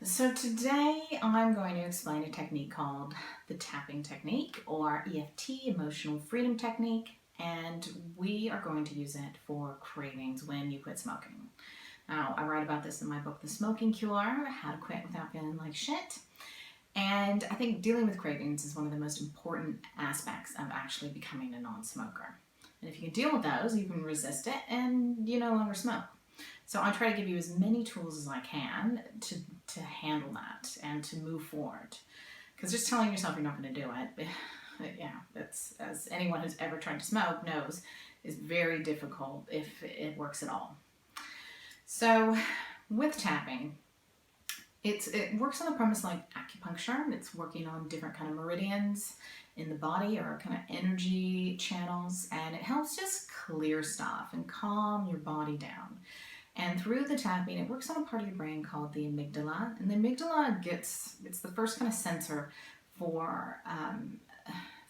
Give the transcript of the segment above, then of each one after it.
So today I'm going to explain a technique called the tapping technique, or EFT, Emotional Freedom Technique, and we are going to use it for cravings when you quit smoking. Now, I write about this in my book, The Smoking Cure, How to Quit Without Feeling Like Shit. And I think dealing with cravings is one of the most important aspects of actually becoming a non-smoker. And if you can deal with those, you can resist it and you no longer smoke. So I try to give you as many tools as I can to handle that and to move forward. Because just telling yourself you're not going to do it, yeah, that's, as anyone who's ever tried to smoke knows, is very difficult if it works at all. So with tapping, it works on the premise like acupuncture. It's working on different kind of meridians in the body or kind of energy channels, and it helps just clear stuff and calm your body down. And through the tapping, it works on a part of your brain called the amygdala. And the amygdala it's the first kind of sensor for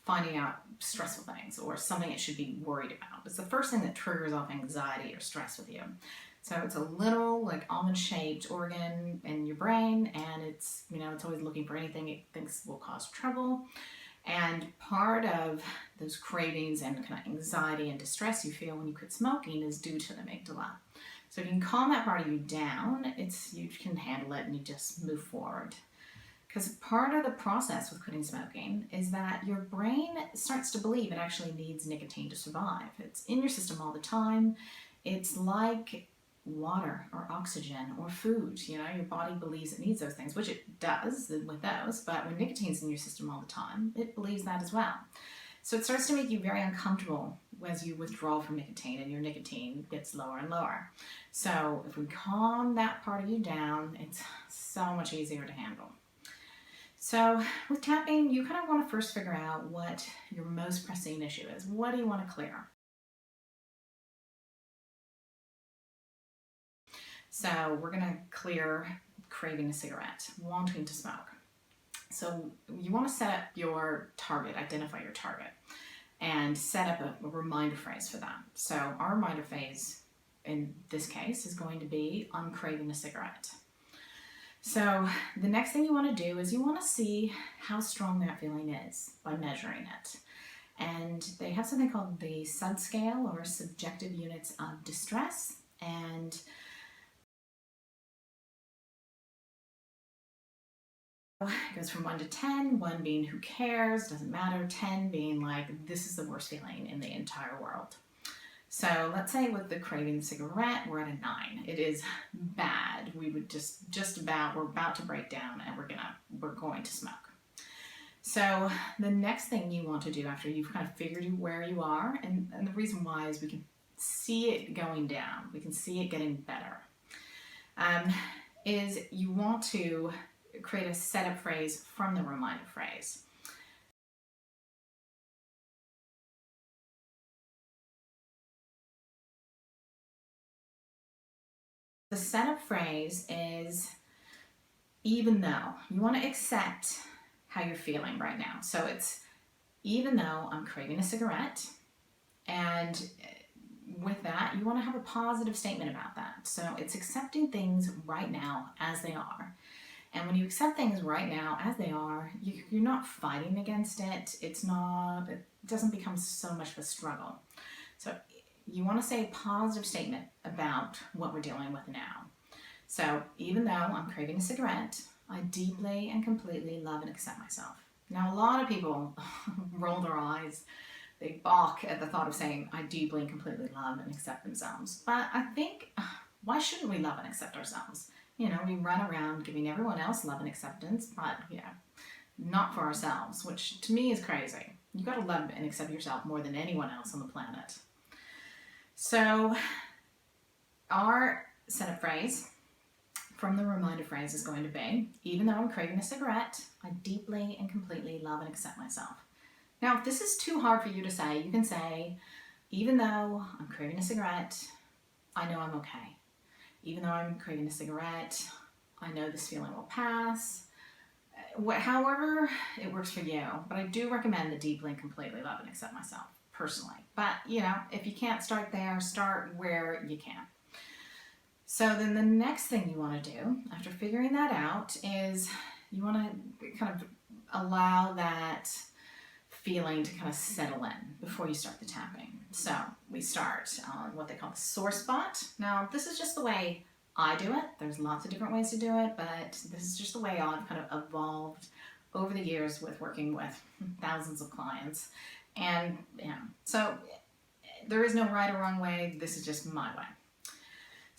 finding out stressful things or something it should be worried about. It's the first thing that triggers off anxiety or stress with you. So it's a little like almond-shaped organ in your brain, and it's always looking for anything it thinks will cause trouble. And part of those cravings and kind of anxiety and distress you feel when you quit smoking is due to the amygdala. So if you can calm that part of you down, you can handle it and you just move forward. Because part of the process with quitting smoking is that your brain starts to believe it actually needs nicotine to survive. It's in your system all the time. It's like water or oxygen or food. Your body believes it needs those things, which it does with those, but when nicotine's in your system all the time, it believes that as well. So it starts to make you very uncomfortable as you withdraw from nicotine and your nicotine gets lower and lower. So if we calm that part of you down, it's so much easier to handle. So with tapping, you kind of want to first figure out what your most pressing issue is. What do you want to clear? So we're going to clear craving a cigarette, wanting to smoke. So you want to set up your target, identify your target, and set up a reminder phrase for that. So our reminder phrase in this case is going to be, I'm craving a cigarette. So the next thing you want to do is you want to see how strong that feeling is by measuring it. And they have something called the SUD scale, or subjective units of distress, and it goes from 1 to 10, 1 being who cares, doesn't matter, 10 being like this is the worst feeling in the entire world. So let's say with the craving cigarette, we're at a 9. It is bad. We would we're about to break down and we're going to smoke. So the next thing you want to do after you've kind of figured where you are, and the reason why is we can see it going down, we can see it getting better, is you want to create a setup phrase from the reminder phrase. The setup phrase is, even though. You want to accept how you're feeling right now. So it's, even though I'm craving a cigarette, and with that, you want to have a positive statement about that. So it's accepting things right now as they are. And when you accept things right now as they are, you're not fighting against it. It doesn't become so much of a struggle. So you want to say a positive statement about what we're dealing with now. So even though I'm craving a cigarette, I deeply and completely love and accept myself. Now, a lot of people roll their eyes. They balk at the thought of saying, I deeply and completely love and accept themselves. But I think, why shouldn't we love and accept ourselves? We run around giving everyone else love and acceptance, but not for ourselves, which to me is crazy. You got to love and accept yourself more than anyone else on the planet. So our setup phrase from the reminder phrase is going to be, even though I'm craving a cigarette, I deeply and completely love and accept myself. Now, if this is too hard for you to say, you can say, even though I'm craving a cigarette, I know I'm okay. Even though I'm craving a cigarette, I know this feeling will pass. However it works for you, but I do recommend the deeply and completely love and accept myself, personally. But, if you can't start there, start where you can. So then the next thing you want to do after figuring that out is you want to kind of allow that feeling to kind of settle in before you start the tapping. So we start on what they call the sore spot. Now this is just the way I do it. There's lots of different ways to do it, but this is just the way I've kind of evolved over the years with working with thousands of clients. And so there is no right or wrong way. This is just my way.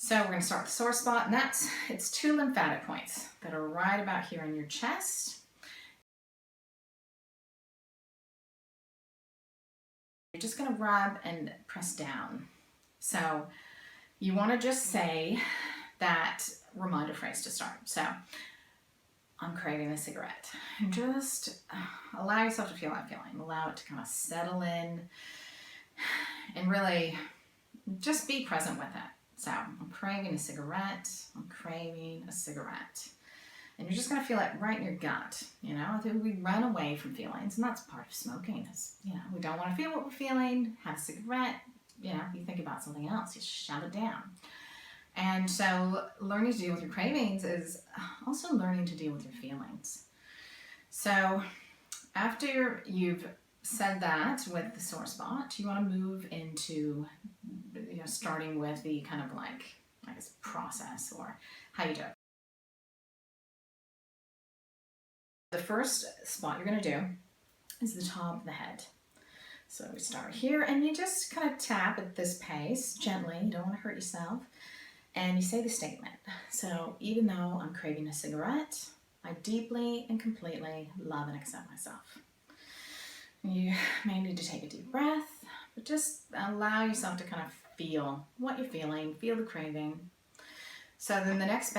So we're going to start with the sore spot, and it's 2 lymphatic points that are right about here in your chest. You're just going to rub and press down. So you want to just say that reminder phrase to start. So I'm craving a cigarette. And just allow yourself to feel that feeling. Allow it to kind of settle in and really just be present with it. So I'm craving a cigarette. I'm craving a cigarette. And you're just going to feel it right in your gut. I think we run away from feelings, and that's part of smoking. We don't want to feel what we're feeling. Have a cigarette. You think about something else. You shut it down. And so learning to deal with your cravings is also learning to deal with your feelings. So after you've said that with the sore spot, you want to move into starting with the kind of like, I guess, process or how you do it. The first spot you're going to do is the top of the head. So we start here, and you just kind of tap at this pace gently. You don't want to hurt yourself. And you say the statement. So even though I'm craving a cigarette, I deeply and completely love and accept myself. You may need to take a deep breath, but just allow yourself to kind of feel what you're feeling, feel the craving. So then the next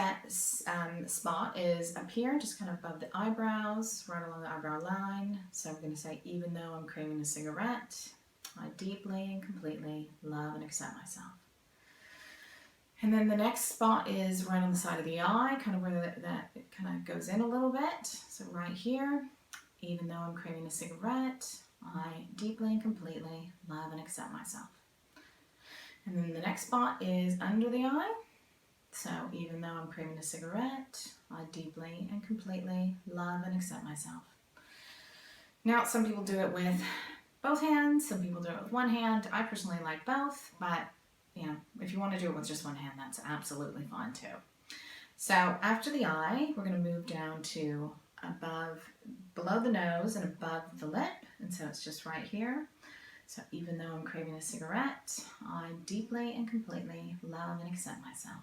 spot is up here, just kind of above the eyebrows, right along the eyebrow line. So we're going to say, even though I'm craving a cigarette, I deeply and completely love and accept myself. And then the next spot is right on the side of the eye, kind of where that it kind of goes in a little bit. So right here, even though I'm craving a cigarette, I deeply and completely love and accept myself. And then the next spot is under the eye. So even though I'm craving a cigarette, I deeply and completely love and accept myself. Now, some people do it with both hands. Some people do it with one hand. I personally like both, but if you want to do it with just one hand, that's absolutely fine too. So after the eye, we're going to move down to below the nose and above the lip. And so it's just right here. So even though I'm craving a cigarette, I deeply and completely love and accept myself.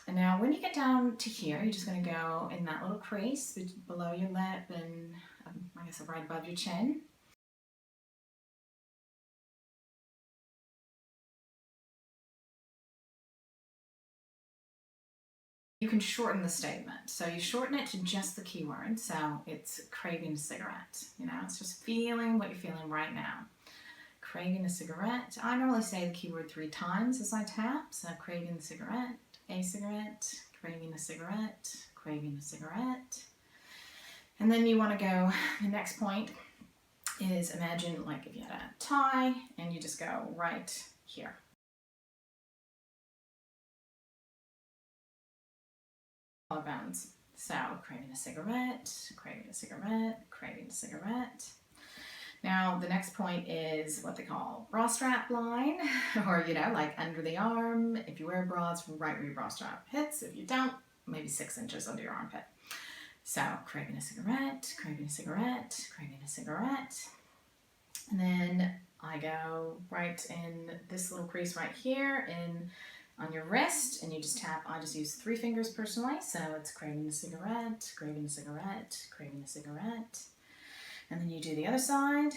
And now when you get down to here, you're just going to go in that little crease below your lip and I guess right above your chin. You can shorten the statement. So you shorten it to just the keyword. So it's craving a cigarette. It's just feeling what you're feeling right now. Craving a cigarette. I normally say the keyword 3 times as I tap. So craving a cigarette, craving a cigarette, craving a cigarette. And then you want to go, the next point is imagine like if you had a tie and you just go right here. Collarbones. So craving a cigarette, craving a cigarette, craving a cigarette. Now the next point is what they call bra strap line, or like under the arm. If you wear bras, right where your bra strap hits. If you don't, maybe 6 inches under your armpit. So craving a cigarette, craving a cigarette, craving a cigarette. And then I go right in this little crease right here on your wrist, and you just tap. I just use 3 fingers personally, so it's craving a cigarette, craving a cigarette, craving a cigarette. And then you do the other side,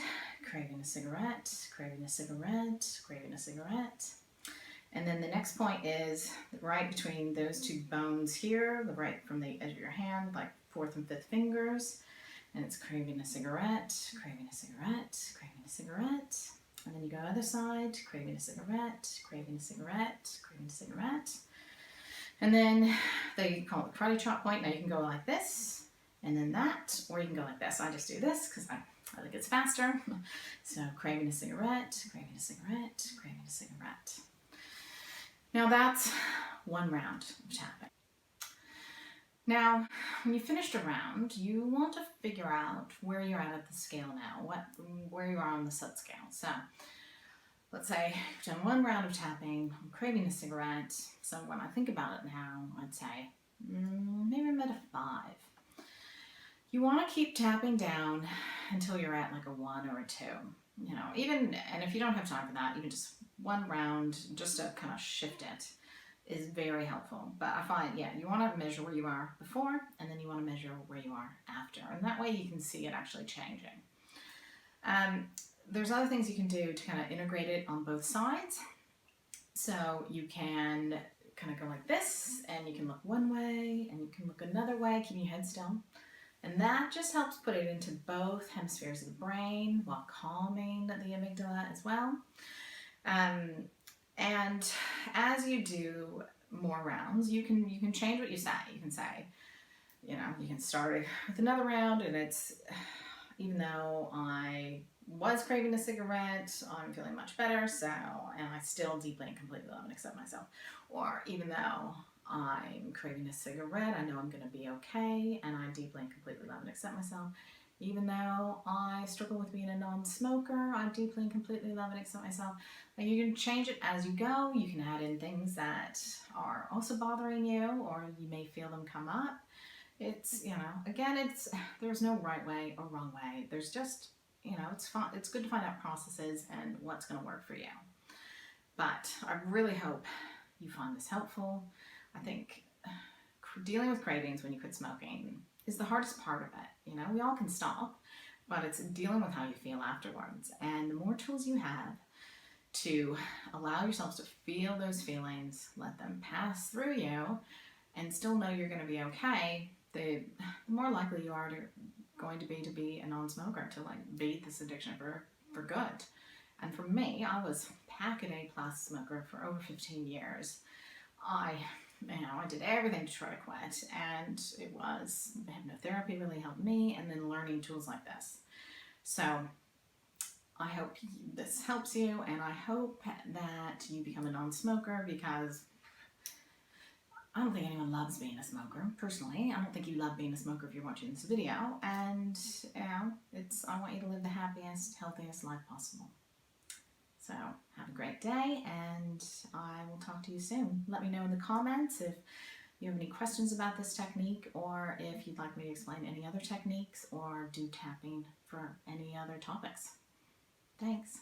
craving a cigarette, craving a cigarette, craving a cigarette. And then the next point is right between those 2 bones here, the right from the edge of your hand, like 4th and 5th fingers. And it's craving a cigarette, craving a cigarette, craving a cigarette. And then you go other side, craving a cigarette, craving a cigarette, craving a cigarette. And then they call it the karate chop point. Now you can go like this, and then that, or you can go like this. I just do this because I think it's faster. So craving a cigarette, craving a cigarette, craving a cigarette. Now that's one round of tapping. Now, when you finished a round, you want to figure out where you're at the scale now, where you are on the subscale. So, let's say you've done one round of tapping, I'm craving a cigarette. So when I think about it now, I'd say maybe I'm at a 5. You want to keep tapping down until you're at like a 1 or a 2. You know, even, and if you don't have time for that, even just one round, just to kind of shift it, is very helpful. But I find, yeah, you want to measure where you are before, and then you want to measure where you are after. And that way you can see it actually changing. There's other things you can do to kind of integrate it on both sides. So you can kind of go like this, and you can look one way, and you can look another way, keeping your head still. And that just helps put it into both hemispheres of the brain while calming the amygdala as well. And as you do more rounds, you can change what you say. You can say, you know, you can start with another round, and it's, even though I was craving a cigarette, I'm feeling much better, so, and I still deeply and completely love and accept myself. Or even though I'm craving a cigarette, I know I'm going to be okay, and I deeply and completely love and accept myself. Even though I struggle with being a non-smoker, I deeply and completely love and accept myself. Like, you can change it as you go. You can add in things that are also bothering you, or you may feel them come up. It's, you know, again, there's no right way or wrong way. There's just, you know, it's fun. It's good to find out processes and what's going to work for you. But I really hope you find this helpful. I think dealing with cravings when you quit smoking is the hardest part of it. You know, we all can stop, but it's dealing with how you feel afterwards. And the more tools you have to allow yourselves to feel those feelings, let them pass through you, and still know you're going to be okay, the more likely you are going to be a non-smoker, to like beat this addiction for good. And for me, I was pack-a-day plus smoker for over 15 years. I did everything to try to quit, and it was hypnotherapy really helped me, and then learning tools like this. So I hope this helps you, and I hope that you become a non-smoker, because I don't think anyone loves being a smoker, personally. I don't think you love being a smoker if you're watching this video, and I want you to live the happiest, healthiest life possible. So have a great day, and I will talk to you soon. Let me know in the comments if you have any questions about this technique, or if you'd like me to explain any other techniques or do tapping for any other topics. Thanks.